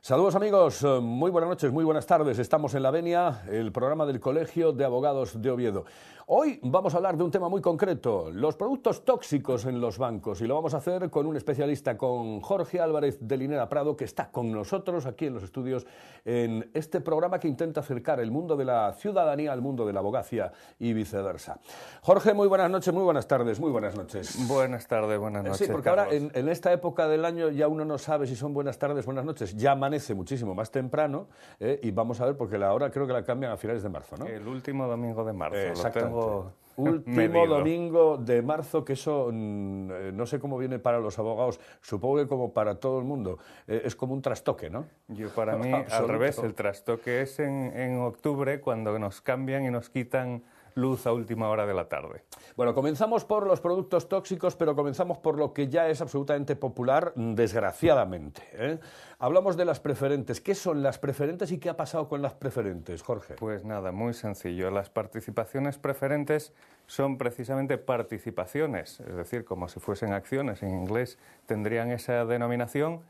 Saludos amigos, muy buenas noches, muy buenas tardes. Estamos en La Venia, el programa del Colegio de Abogados de Oviedo. Hoy vamos a hablar de un tema muy concreto, los productos tóxicos en los bancos, y lo vamos a hacer con un especialista, con Jorge Álvarez de Linera Prado, que está con nosotros aquí en los estudios en este programa que intenta acercar el mundo de la ciudadanía al mundo de la abogacía y viceversa. Jorge, muy buenas noches, muy buenas tardes, muy buenas noches. Buenas tardes, buenas noches. Sí, porque Carlos. ahora en esta época del año ya uno no sabe si son buenas tardes, buenas noches. Ya amanece muchísimo más temprano y vamos a ver, porque la hora creo que la cambian a finales de marzo, ¿no? El último domingo de marzo, Exactamente. lo tengo último medido. Domingo de marzo, que eso no sé cómo viene para los abogados, supongo que como para todo el mundo, es como un trastoque, ¿no? Yo para mí, al revés, el trastoque es en octubre, cuando nos cambian y nos quitan luz a última hora de la tarde. Bueno, comenzamos por los productos tóxicos, pero comenzamos por lo que ya es absolutamente popular, desgraciadamente, ¿eh? Hablamos de las preferentes. ¿Qué son las preferentes y qué ha pasado con las preferentes, Jorge? Pues nada, muy sencillo. Las participaciones preferentes son precisamente participaciones, es decir, como si fuesen acciones, en inglés tendrían esa denominación,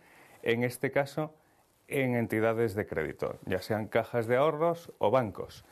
en este caso en entidades de crédito, ya sean cajas de ahorros o bancos.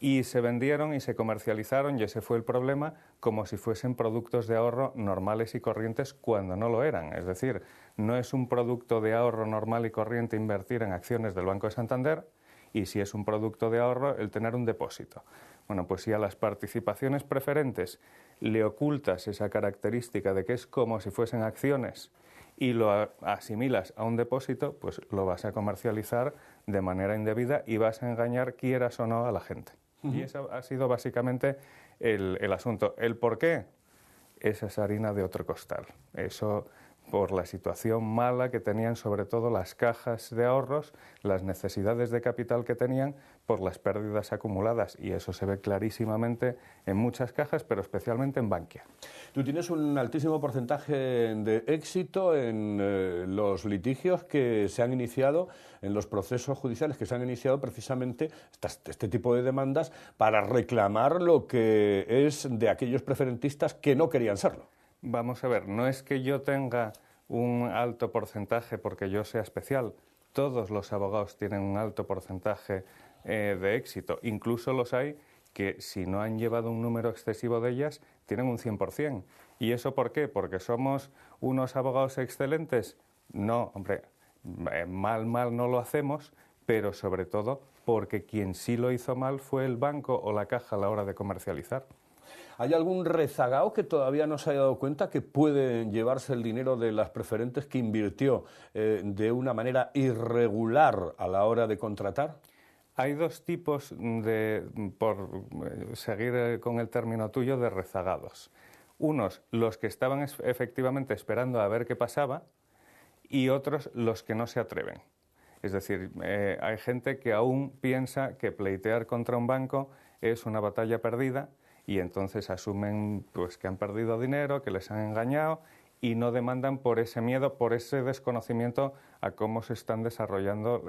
Y se vendieron y se comercializaron, y ese fue el problema, como si fuesen productos de ahorro normales y corrientes cuando no lo eran. Es decir, no es un producto de ahorro normal y corriente invertir en acciones del Banco de Santander, y si es un producto de ahorro el tener un depósito. Bueno, pues si a las participaciones preferentes le ocultas esa característica de que es como si fuesen acciones y lo asimilas a un depósito, pues lo vas a comercializar de manera indebida y vas a engañar, quieras o no, a la gente. Y eso ha sido básicamente el asunto. ¿El por qué? Esa es harina de otro costal. Eso por la situación mala que tenían, sobre todo las cajas de ahorros, las necesidades de capital que tenían por las pérdidas acumuladas. Y eso se ve clarísimamente en muchas cajas, pero especialmente en Bankia. Tú tienes un altísimo porcentaje de éxito en los litigios que se han iniciado, en los procesos judiciales que se han iniciado precisamente este tipo de demandas para reclamar lo que es de aquellos preferentistas que no querían serlo. Vamos a ver, no es que yo tenga un alto porcentaje porque yo sea especial. Todos los abogados tienen un alto porcentaje de éxito. Incluso los hay que, si no han llevado un número excesivo de ellas, tienen un 100%. ¿Y eso por qué? ¿Porque somos unos abogados excelentes? No, hombre, mal no lo hacemos, pero sobre todo porque quien sí lo hizo mal fue el banco o la caja a la hora de comercializar. ¿Hay algún rezagado que todavía no se haya dado cuenta que puede llevarse el dinero de las preferentes que invirtió de una manera irregular a la hora de contratar? Hay dos tipos por seguir con el término tuyo, de rezagados. Unos, los que estaban efectivamente esperando a ver qué pasaba, y otros, los que no se atreven. Es decir, hay gente que aún piensa que pleitear contra un banco es una batalla perdida, y entonces asumen pues que han perdido dinero, que les han engañado, y no demandan por ese miedo, por ese desconocimiento a cómo se están desarrollando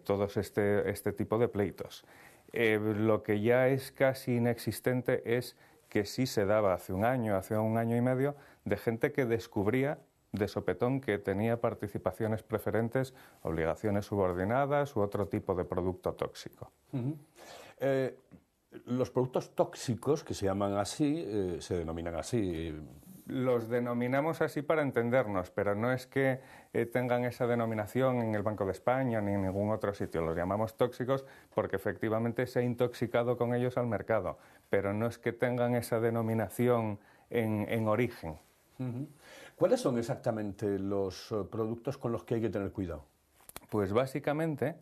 todos este tipo de pleitos. Lo que ya es casi inexistente es que sí se daba hace un año y medio, de gente que descubría de sopetón que tenía participaciones preferentes, obligaciones subordinadas u otro tipo de producto tóxico. Los productos tóxicos, que se llaman así, se denominan así. Los denominamos así para entendernos, pero no es que tengan esa denominación en el Banco de España ni en ningún otro sitio. Los llamamos tóxicos porque efectivamente se ha intoxicado con ellos al mercado, pero no es que tengan esa denominación en origen. ¿Cuáles son exactamente los productos con los que hay que tener cuidado? Pues básicamente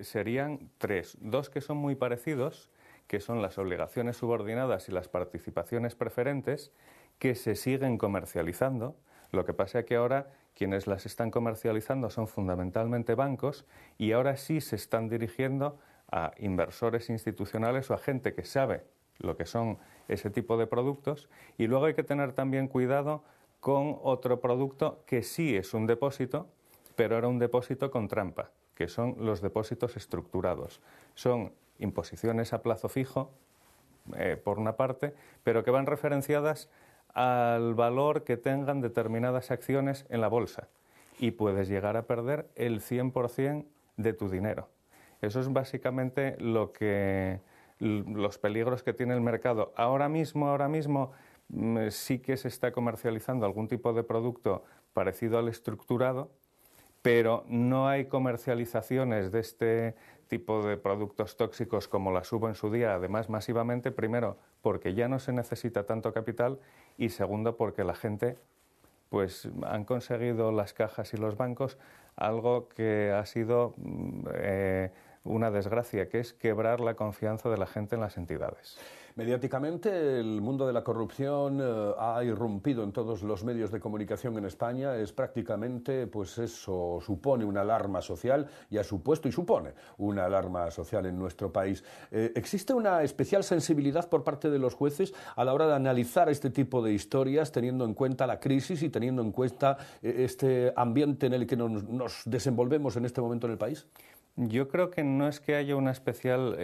serían tres. Dos que son muy parecidos, que son las obligaciones subordinadas y las participaciones preferentes, que se siguen comercializando. Lo que pasa es que ahora quienes las están comercializando son fundamentalmente bancos, y ahora sí se están dirigiendo a inversores institucionales o a gente que sabe lo que son ese tipo de productos. Y luego hay que tener también cuidado con otro producto que sí es un depósito, pero era un depósito con trampa, que son los depósitos estructurados. Son imposiciones a plazo fijo, por una parte, pero que van referenciadas al valor que tengan determinadas acciones en la bolsa. y puedes llegar a perder el 100% de tu dinero. Eso es básicamente los peligros que tiene el mercado. Ahora mismo sí que se está comercializando algún tipo de producto parecido al estructurado, pero no hay comercializaciones de este tipo de productos tóxicos como las hubo en su día, además masivamente, primero porque ya no se necesita tanto capital y segundo porque la gente pues han conseguido las cajas y los bancos algo que ha sido una desgracia, que es quebrar la confianza de la gente en las entidades. Mediáticamente, el mundo de la corrupción ha irrumpido en todos los medios de comunicación en España. Es prácticamente, pues eso, supone una alarma social y ha supuesto y supone una alarma social en nuestro país. ¿Existe una especial sensibilidad por parte de los jueces a la hora de analizar este tipo de historias, teniendo en cuenta la crisis y teniendo en cuenta este ambiente en el que nos desenvolvemos en este momento en el país? Yo creo que no es que haya una especial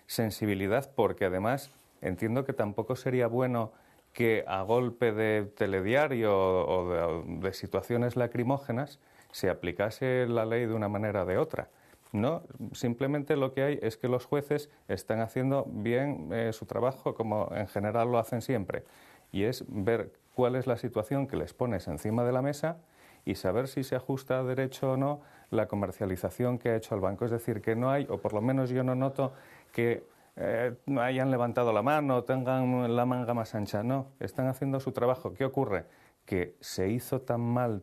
sensibilidad, porque además entiendo que tampoco sería bueno que a golpe de telediario o de situaciones lacrimógenas se aplicase la ley de una manera o de otra. No, simplemente lo que hay es que los jueces están haciendo bien su trabajo, como en general lo hacen siempre, y es ver cuál es la situación que les pones encima de la mesa y saber si se ajusta a derecho o no la comercialización que ha hecho el banco. Es decir, que no hay, o por lo menos yo no noto que hayan levantado la mano o tengan la manga más ancha. No, están haciendo su trabajo. ¿Qué ocurre? Que se hizo tan mal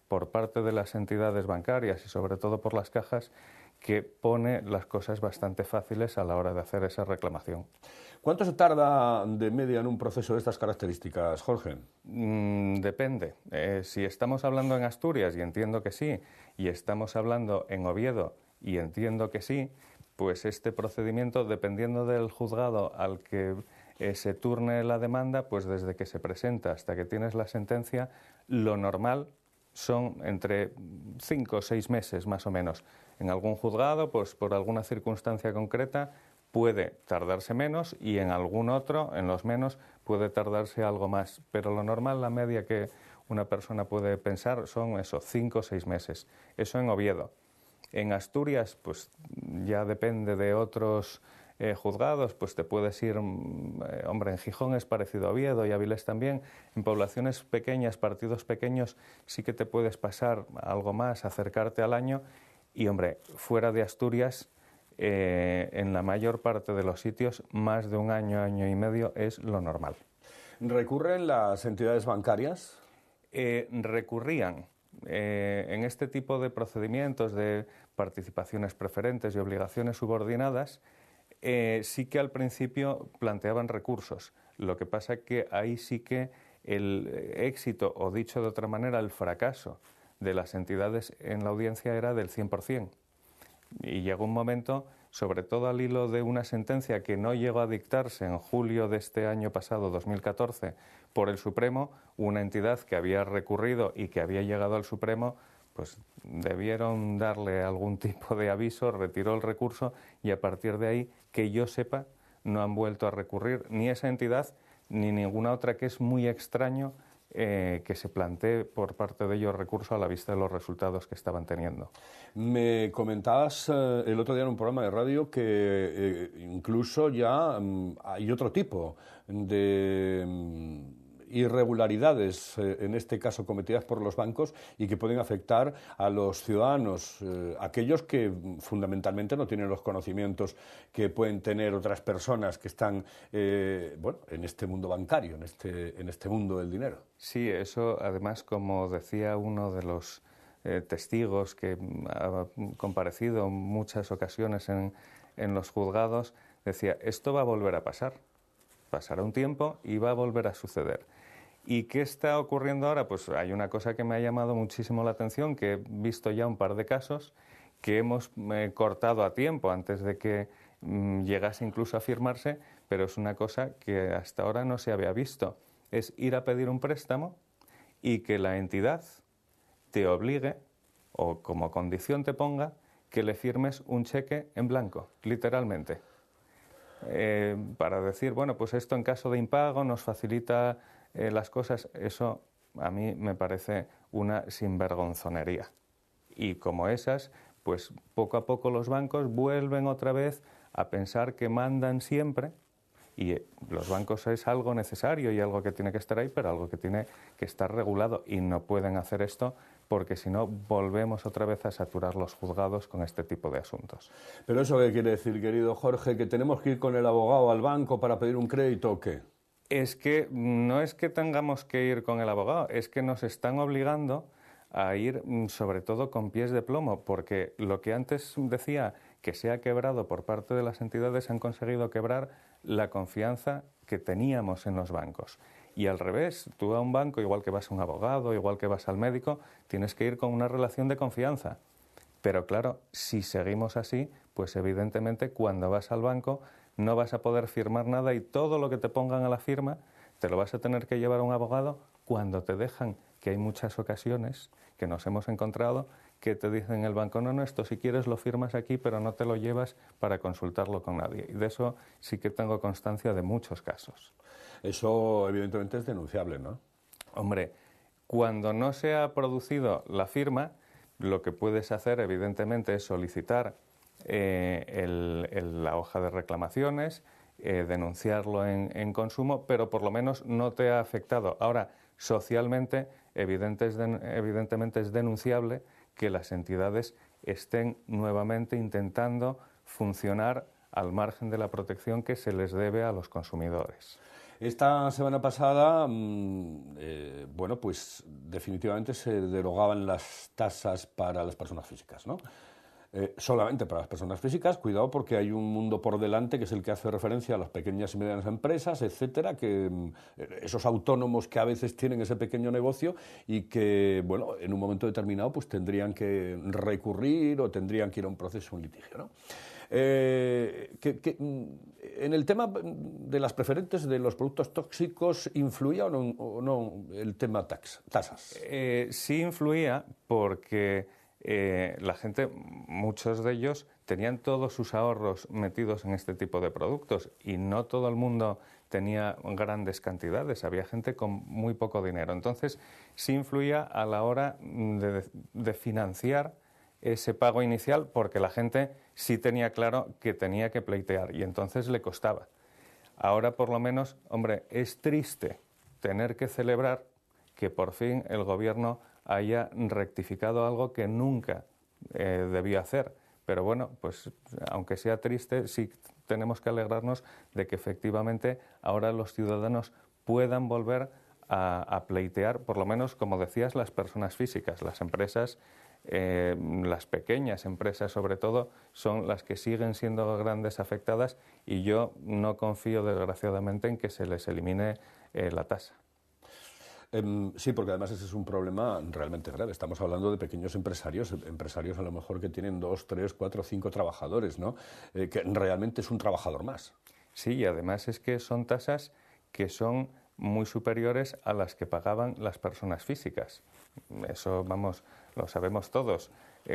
por parte de las entidades bancarias y sobre todo por las cajas, que pone las cosas bastante fáciles a la hora de hacer esa reclamación. ¿Cuánto se tarda de media en un proceso de estas características, Jorge? Depende. Si estamos hablando en Asturias, y entiendo que sí, y estamos hablando en Oviedo, y entiendo que sí, pues este procedimiento, dependiendo del juzgado al que se turne la demanda, pues desde que se presenta hasta que tienes la sentencia, lo normal son entre 5 o 6 meses más o menos. En algún juzgado, pues por alguna circunstancia concreta, puede tardarse menos y en algún otro, en los menos, puede tardarse algo más. Pero lo normal, la media que una persona puede pensar son eso, 5 o 6 meses. Eso en Oviedo. En Asturias, pues ya depende de otros juzgados, pues te puedes ir, hombre, en Gijón es parecido a Oviedo y Avilés también. En poblaciones pequeñas, partidos pequeños, sí que te puedes pasar algo más, acercarte al año. Y, hombre, fuera de Asturias, en la mayor parte de los sitios, más de un año, año y medio es lo normal. ¿Recurren las entidades bancarias? Recurrían. En este tipo de procedimientos de participaciones preferentes y obligaciones subordinadas, sí que al principio planteaban recursos. Lo que pasa es que ahí sí que el éxito, o dicho de otra manera, el fracaso de las entidades en la audiencia era del 100%. Y llegó un momento, sobre todo al hilo de una sentencia que no llegó a dictarse en julio de este año pasado, 2014, por el Supremo, una entidad que había recurrido y que había llegado al Supremo, pues debieron darle algún tipo de aviso, retiró el recurso y a partir de ahí, que yo sepa, no han vuelto a recurrir ni esa entidad ni ninguna otra, que es muy extraño que se plantee por parte de ellos recurso a la vista de los resultados que estaban teniendo. Me comentabas el otro día en un programa de radio que incluso ya hay otro tipo de irregularidades, en este caso cometidas por los bancos, y que pueden afectar a los ciudadanos, aquellos que fundamentalmente no tienen los conocimientos que pueden tener otras personas que están en este mundo bancario, en este mundo del dinero. Sí, eso además, como decía uno de los testigos que ha comparecido en muchas ocasiones en los juzgados, decía, esto va a volver a pasar. Pasará un tiempo y va a volver a suceder. ¿Y qué está ocurriendo ahora? Pues hay una cosa que me ha llamado muchísimo la atención, que he visto ya un par de casos que hemos cortado a tiempo antes de que llegase incluso a firmarse, pero es una cosa que hasta ahora no se había visto. Es ir a pedir un préstamo y que la entidad te obligue, o como condición te ponga, que le firmes un cheque en blanco, literalmente. Para decir, bueno, pues esto en caso de impago nos facilita las cosas. Eso a mí me parece una sinvergonzonería. Y como esas, pues poco a poco los bancos vuelven otra vez a pensar que mandan siempre, y los bancos es algo necesario y algo que tiene que estar ahí, pero algo que tiene que estar regulado, y no pueden hacer esto porque si no volvemos otra vez a saturar los juzgados con este tipo de asuntos. ¿Pero eso qué quiere decir, querido Jorge? ¿Que tenemos que ir con el abogado al banco para pedir un crédito o qué? Es que no es que tengamos que ir con el abogado, es que nos están obligando a ir sobre todo con pies de plomo, porque lo que antes decía que se ha quebrado por parte de las entidades han conseguido quebrar la confianza que teníamos en los bancos. Y al revés, tú a un banco, igual que vas a un abogado, igual que vas al médico, tienes que ir con una relación de confianza. Pero claro, si seguimos así, pues evidentemente cuando vas al banco no vas a poder firmar nada y todo lo que te pongan a la firma te lo vas a tener que llevar a un abogado cuando te dejan, que hay muchas ocasiones que nos hemos encontrado que te dicen en el banco, no, esto si quieres lo firmas aquí, pero no te lo llevas para consultarlo con nadie. Y de eso sí que tengo constancia de muchos casos. Eso evidentemente es denunciable, ¿no? Hombre, cuando no se ha producido la firma, lo que puedes hacer evidentemente es solicitar la hoja de reclamaciones, denunciarlo en consumo, pero por lo menos no te ha afectado. Ahora, socialmente, evidentemente es denunciable que las entidades estén nuevamente intentando funcionar al margen de la protección que se les debe a los consumidores. Esta semana pasada, bueno, pues definitivamente se derogaban las tasas para las personas físicas, ¿no? Solamente para las personas físicas, cuidado porque hay un mundo por delante que es el que hace referencia a las pequeñas y medianas empresas, etcétera, que esos autónomos que a veces tienen ese pequeño negocio y que, bueno, en un momento determinado pues tendrían que recurrir o tendrían que ir a un proceso, un litigio, ¿no? En el tema de las preferentes de los productos tóxicos, ¿influía o no el tema tasas? Sí influía porque la gente, muchos de ellos, tenían todos sus ahorros metidos en este tipo de productos y no todo el mundo tenía grandes cantidades, había gente con muy poco dinero. Entonces, sí influía a la hora de financiar ese pago inicial porque la gente sí tenía claro que tenía que pleitear y entonces le costaba. Ahora, por lo menos, hombre, es triste tener que celebrar que por fin el gobierno haya rectificado algo que nunca debió hacer. Pero bueno, pues aunque sea triste, sí tenemos que alegrarnos de que efectivamente ahora los ciudadanos puedan volver a pleitear, por lo menos, como decías, las personas físicas, las empresas. Las pequeñas empresas, sobre todo, son las que siguen siendo grandes afectadas y yo no confío, desgraciadamente, en que se les elimine la tasa. Sí, porque además ese es un problema realmente grave. Estamos hablando de pequeños empresarios a lo mejor que tienen 2, 3, 4, 5 trabajadores, ¿no? Que realmente es un trabajador más. Sí, y además es que son tasas que son muy superiores a las que pagaban las personas físicas. Eso, vamos, lo sabemos todos.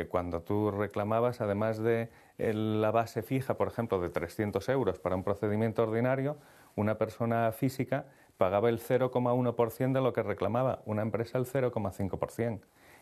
Cuando tú reclamabas, además de la base fija, por ejemplo, de 300 euros para un procedimiento ordinario, una persona física pagaba el 0,1% de lo que reclamaba, una empresa el 0,5%.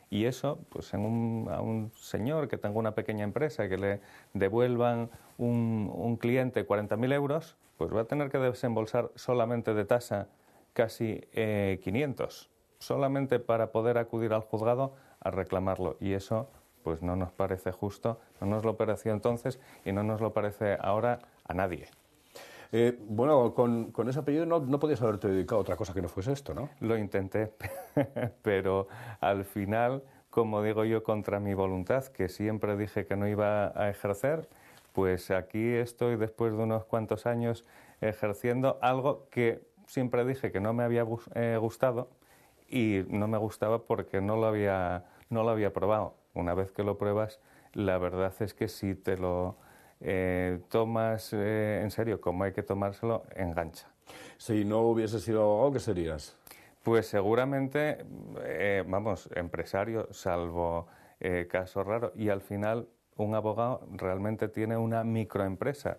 Y eso, pues a un señor que tenga una pequeña empresa que le devuelvan un cliente 40.000 euros, pues va a tener que desembolsar solamente de tasa casi 500, solamente para poder acudir al juzgado a reclamarlo. Y eso pues no nos parece justo, no nos lo pareció entonces y no nos lo parece ahora a nadie. Bueno, con ese apellido no podías haberte dedicado a otra cosa que no fuese esto, ¿no? Lo intenté, pero al final, como digo yo, contra mi voluntad, que siempre dije que no iba a ejercer, pues aquí estoy después de unos cuantos años ejerciendo algo que siempre dije que no me había gustado y no me gustaba porque no lo había probado. Una vez que lo pruebas, la verdad es que si te lo tomas en serio como hay que tomárselo, engancha. Si no hubiese sido abogado, ¿qué serías? Pues seguramente, empresario, salvo caso raro, y al final un abogado realmente tiene una microempresa.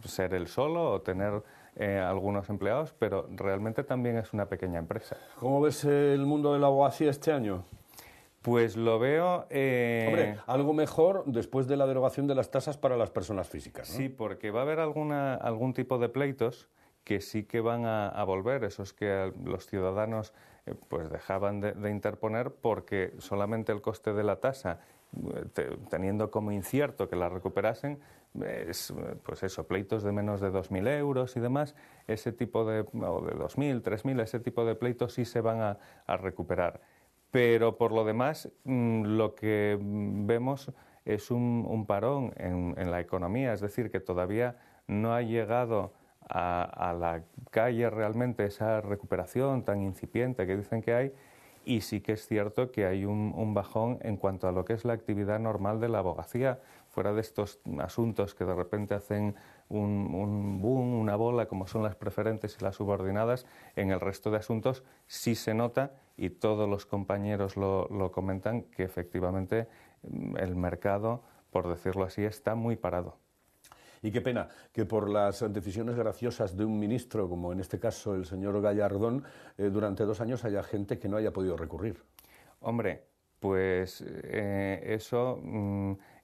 Ser él solo o tener algunos empleados, pero realmente también es una pequeña empresa. ¿Cómo ves el mundo de la abogacía este año? Pues lo veo... Hombre, algo mejor después de la derogación de las tasas para las personas físicas, ¿no? Sí, porque va a haber algún tipo de pleitos que sí que van a volver, esos que los ciudadanos pues dejaban de interponer porque solamente el coste de la tasa, teniendo como incierto que la recuperasen, es, pues eso, pleitos de menos de 2.000 euros y demás, ese tipo de, o de 2.000, 3.000, ese tipo de pleitos sí se van a recuperar. Pero por lo demás, lo que vemos es un parón en la economía, es decir, que todavía no ha llegado a la calle realmente esa recuperación tan incipiente que dicen que hay, y sí que es cierto que hay un bajón en cuanto a lo que es la actividad normal de la abogacía, fuera de estos asuntos que de repente hacen un boom, una bola, como son las preferentes y las subordinadas. En el resto de asuntos sí se nota, y todos los compañeros lo comentan, que efectivamente el mercado, por decirlo así, está muy parado. Y qué pena que por las decisiones graciosas de un ministro, como en este caso el señor Gallardón, durante 2 años haya gente que no haya podido recurrir. Hombre, pues eso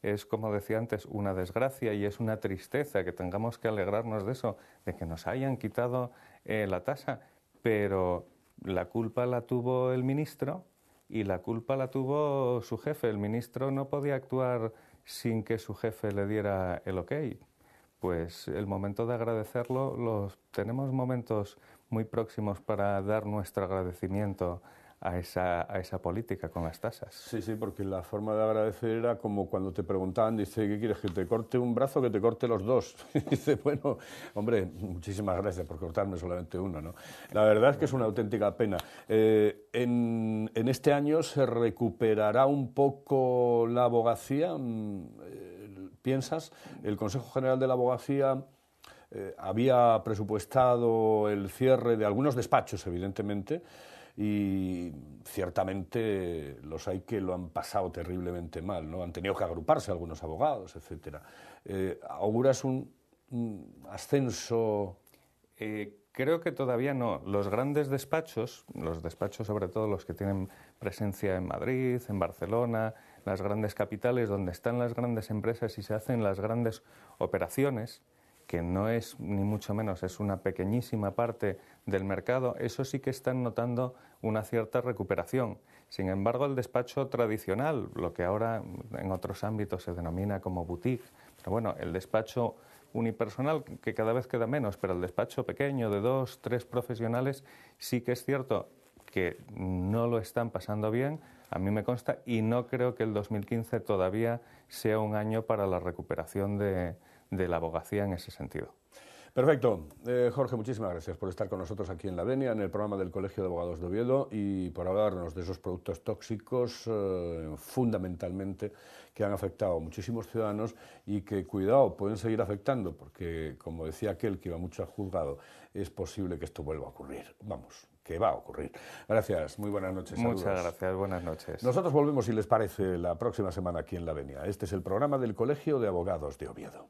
es, como decía antes, una desgracia, y es una tristeza que tengamos que alegrarnos de eso, de que nos hayan quitado la tasa, pero la culpa la tuvo el ministro y la culpa la tuvo su jefe. El ministro no podía actuar sin que su jefe le diera el ok. Pues el momento de agradecerlo, tenemos momentos muy próximos para dar nuestro agradecimiento a esa política con las tasas. Sí, sí, porque la forma de agradecer era como cuando te preguntaban, dice, ¿qué quieres, que te corte un brazo o que te corte los dos? Dice, bueno, hombre, muchísimas gracias por cortarme solamente uno, ¿no? La verdad es que es una auténtica pena. En este año se recuperará un poco la abogacía. ¿Piensas? El Consejo General de la Abogacía había presupuestado el cierre de algunos despachos, evidentemente, y ciertamente los hay que lo han pasado terriblemente mal, ¿no? Han tenido que agruparse algunos abogados, etcétera. ¿Auguras un ascenso? Creo que todavía no. Los grandes despachos, sobre todo los que tienen presencia en Madrid, en Barcelona, las grandes capitales donde están las grandes empresas y se hacen las grandes operaciones, que no es ni mucho menos, es una pequeñísima parte del mercado, eso sí que están notando una cierta recuperación. Sin embargo, el despacho tradicional, lo que ahora en otros ámbitos se denomina como boutique, pero bueno, el despacho unipersonal, que cada vez queda menos, pero el despacho pequeño de 2, 3 profesionales, sí que es cierto que no lo están pasando bien, a mí me consta, y no creo que el 2015 todavía sea un año para la recuperación de la abogacía en ese sentido. Perfecto. Jorge, muchísimas gracias por estar con nosotros aquí en La Venia, en el programa del Colegio de Abogados de Oviedo, y por hablarnos de esos productos tóxicos, fundamentalmente, que han afectado a muchísimos ciudadanos y que, cuidado, pueden seguir afectando, porque, como decía aquel que iba mucho al juzgado, es posible que esto vuelva a ocurrir. Vamos, que va a ocurrir. Gracias, muy buenas noches. Saludos. Muchas gracias, buenas noches. Nosotros volvemos, si les parece, la próxima semana aquí en La Venia. Este es el programa del Colegio de Abogados de Oviedo.